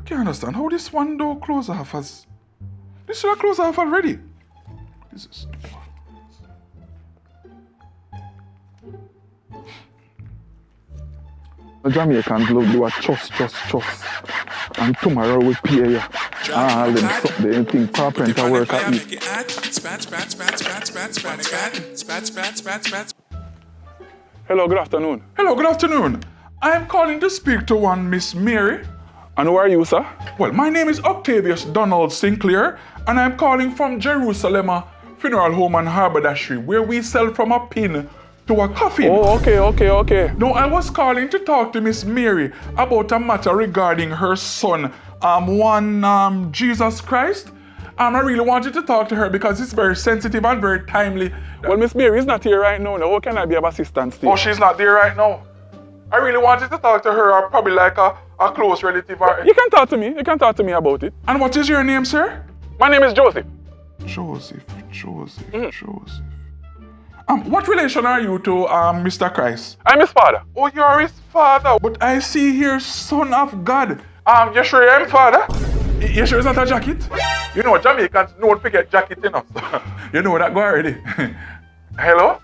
can't understand how this one door close off as... This should have closed off already. This is... The Jamaicans love do a chus. And tomorrow we pay you. All them stuff they think carpenter work at me. Hello, good afternoon. Hello, good afternoon. I am calling to speak to one Miss Mary. And who are you, sir? Well, my name is Octavius Donald Sinclair, and I'm calling from Jerusalem Funeral Home and Haberdashery, where we sell from a pin to a coffin. Oh, okay. No, I was calling to talk to Miss Mary about a matter regarding her son, Jesus Christ. I really wanted to talk to her because it's very sensitive and very timely. Well, Miss Mary is not here right now. How can I be of assistance to you? Oh, she's not there right now. I really wanted to talk to her, or probably like a close relative. You can talk to me. You can talk to me about it. And what is your name, sir? My name is Joseph. Joseph. What relation are you to Mr. Christ? I'm his father. Oh, you are his father. But I see here, son of God. You sure I'm father? You sure it's not a jacket? You know, Jamaicans don't forget jacket enough. You know that go already. Hello?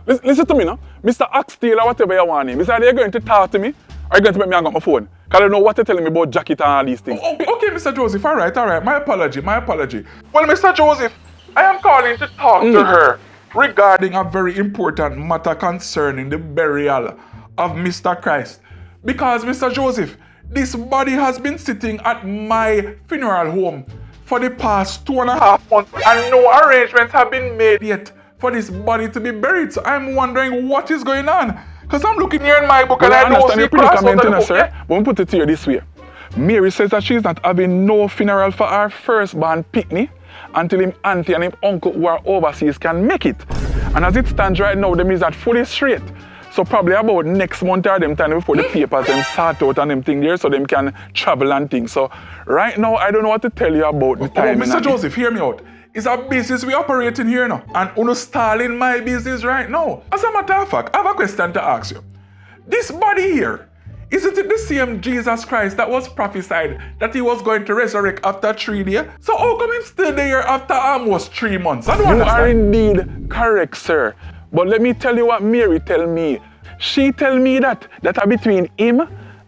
Listen to me now. Mr. Axteel or whatever you want him. Is that you're going to talk to me? Or are you going to make me hang up my phone? Because I don't know what you're telling me about jacket and all these things. Okay, Mr. Joseph. All right. My apology. Well, Mr. Joseph, I am calling to talk to her regarding a very important matter concerning the burial of Mr. Christ. Because, Mr. Joseph, this body has been sitting at my funeral home for the past 2.5 months and no arrangements have been made yet for this body to be buried. So I'm wondering what is going on. Because I'm looking here in my book and I don't see a cross under the book. Sir. But we put it to you this way. Mary says that she's not having no funeral for her firstborn Pitney until him auntie and him uncle who are overseas can make it. And as it stands right now, them is at fully straight. So probably about next month or them time before the papers them sort out and them thing there so them can travel and things. So right now, I don't know what to tell you about the time. Mr. Joseph, hear me out. It's a business we operating here now. And uno stalling my business right now. As a matter of fact, I have a question to ask you. This body here, isn't it the same Jesus Christ that was prophesied that he was going to resurrect after 3 days? So how come he's still there after almost 3 months? I don't understand. You are indeed correct, sir. But let me tell you what Mary tell me. She tell me that are between him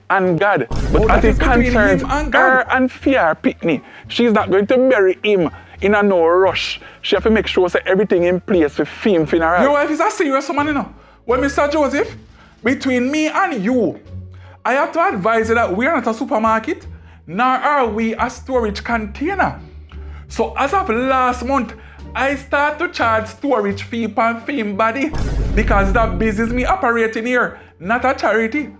and God. But as it concerns her and Fear Pitney, she's not going to bury him in a no rush. She have to make sure that everything in place for film funeral. Your wife is a serious woman, you know. Well, Mr. Joseph, between me and you, I have to advise you that we are not a supermarket, nor are we a storage container. So as of last month, I start to charge storage fee per film body because that business me operating here, not a charity.